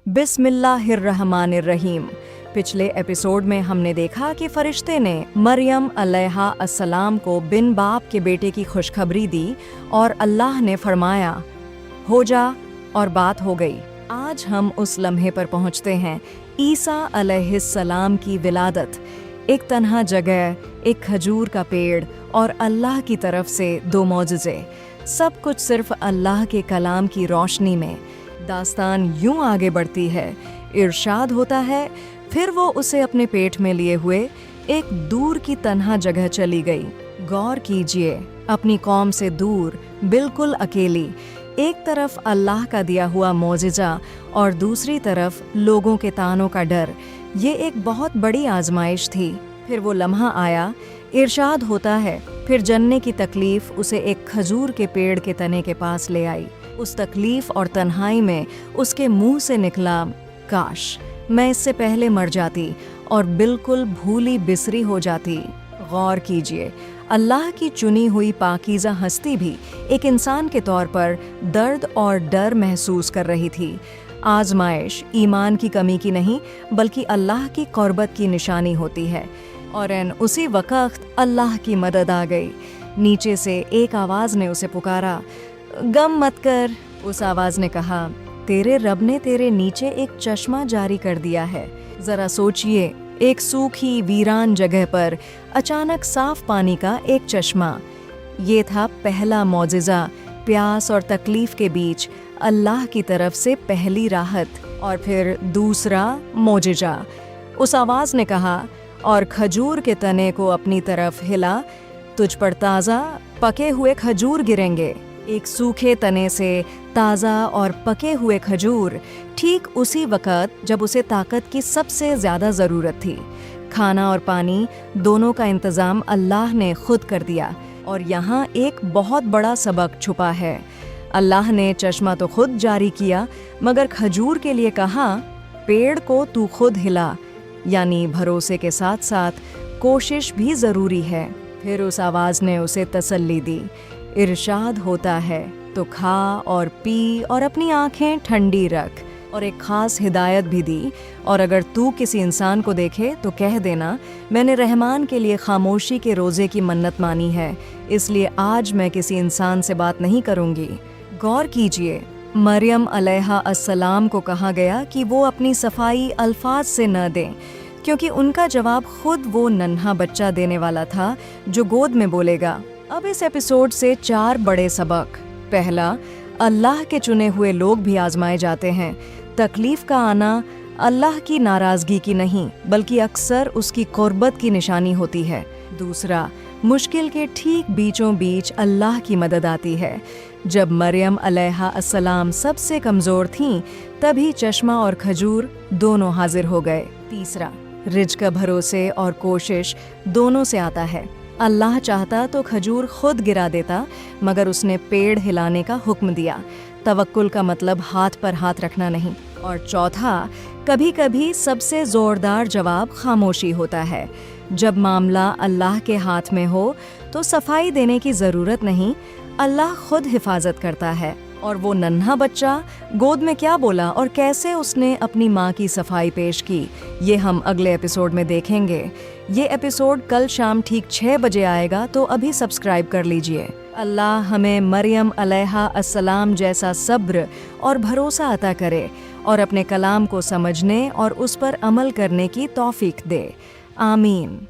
बिस्मिल्लाहिर्रहमानिर्रहीम। पिछले एपिसोड में हमने देखा कि फरिश्ते ने मरियम अलैहा अस्सलाम को बिन बाप के बेटे की खुशखबरी दी और अल्लाह ने फरमाया हो जा, और बात हो गई। आज हम उस लम्हे पर पहुंचते हैं, ईसा अलैहिस्सलाम की विलादत। एक तन्हा जगह, एक खजूर का पेड़ और अल्लाह की तरफ से 2 मौजज़े, सब कुछ सिर्फ अल्लाह के कलाम की रोशनी में। दास्तान यूं आगे बढ़ती है, इरशाद होता है, फिर वो उसे अपने पेट में लिए हुए एक दूर की तन्हा जगह चली गई। गौर कीजिए, अपनी कौम से दूर, बिल्कुल अकेली, एक तरफ अल्लाह का दिया हुआ मौजिज़ा और दूसरी तरफ लोगों के तानों का डर। ये एक बहुत बड़ी आजमाइश थी। फिर वो लम्हा आया, इरशाद होता है, फिर जन्ने की तकलीफ उसे एक खजूर के पेड़ के तने के पास ले आई। उस तकलीफ और तन्हाई में उसके मुंह से निकला, काश मैं इससे पहले मर जाती और बिल्कुल भूली बिसरी हो जाती। गौर कीजिए, अल्लाह की चुनी हुई पाकीज़ा हस्ती भी एक इंसान के तौर पर दर्द और डर महसूस कर रही थी। आजमाइश ईमान की कमी की नहीं, बल्कि अल्लाह की क़ुर्बत की निशानी होती है। और उसी वक़्त अल्लाह की मदद आ गई। नीचे से एक आवाज़ ने उसे पुकारा, गम मत कर। उस आवाज़ ने कहा, तेरे रब ने तेरे नीचे एक चश्मा जारी कर दिया है। ज़रा सोचिए, एक सूखी वीरान जगह पर अचानक साफ पानी का एक चश्मा। ये था पहला मौजिज़ा, प्यास और तकलीफ़ के बीच अल्लाह की तरफ से पहली राहत। और फिर दूसरा मौजिज़ा, उस आवाज़ ने कहा, और खजूर के तने को अपनी तरफ हिला, तुझ पर ताज़ा पके हुए खजूर गिरेंगे। एक सूखे तने से ताज़ा और पके हुए खजूर, ठीक उसी वक़्त जब उसे ताकत की सबसे ज़्यादा ज़रूरत थी। खाना और पानी दोनों का इंतज़ाम अल्लाह ने खुद कर दिया। और यहाँ एक बहुत बड़ा सबक छुपा है। अल्लाह ने चश्मा तो खुद जारी किया, मगर खजूर के लिए कहा, पेड़ को तू खुद हिला। यानी भरोसे के साथ साथ कोशिश भी ज़रूरी है। फिर उस आवाज़ ने उसे तसल्ली दी। इरशाद होता है, तो खा और पी और अपनी आँखें ठंडी रख। और एक ख़ास हिदायत भी दी, और अगर तू किसी इंसान को देखे तो कह देना, मैंने रहमान के लिए खामोशी के रोज़े की मन्नत मानी है, इसलिए आज मैं किसी इंसान से बात नहीं करूँगी। गौर कीजिए, मरियम अलैहा अस्सलाम को कहा गया कि वो अपनी सफाई अल्फाज से न दें, क्योंकि उनका जवाब खुद वो नन्हा बच्चा देने वाला था जो गोद में बोलेगा। अब इस एपिसोड से 4 बड़े सबक। पहला, अल्लाह के चुने हुए लोग भी आजमाए जाते हैं। तकलीफ का आना अल्लाह की नाराज़गी की नहीं, बल्कि अक्सर उसकी क़ुर्बत की निशानी होती है। दूसरा, मुश्किल के ठीक बीचों बीच अल्लाह की मदद आती है। जब मरियम अलैहा अस्सलाम सबसे कमज़ोर थीं, तभी चश्मा और खजूर दोनों हाजिर हो गए। तीसरा, रिज़्क़ भरोसे और कोशिश दोनों से आता है। अल्लाह चाहता तो खजूर खुद गिरा देता, मगर उसने पेड़ हिलाने का हुक्म दिया। तवक्कुल का मतलब हाथ पर हाथ रखना नहीं। और चौथा, कभी कभी सबसे ज़ोरदार जवाब खामोशी होता है। जब मामला अल्लाह के हाथ में हो तो सफाई देने की ज़रूरत नहीं, अल्लाह खुद हिफाजत करता है। और वो नन्हा बच्चा गोद में क्या बोला और कैसे उसने अपनी माँ की सफाई पेश की, ये हम अगले एपिसोड में देखेंगे। ये एपिसोड कल शाम ठीक 6 बजे आएगा, तो अभी सब्सक्राइब कर लीजिए। अल्लाह हमें मरियम अलैहा अस्सलाम जैसा सब्र और भरोसा अता करे, और अपने कलाम को समझने और उस पर अमल करने की तौफीक दे। आमीन।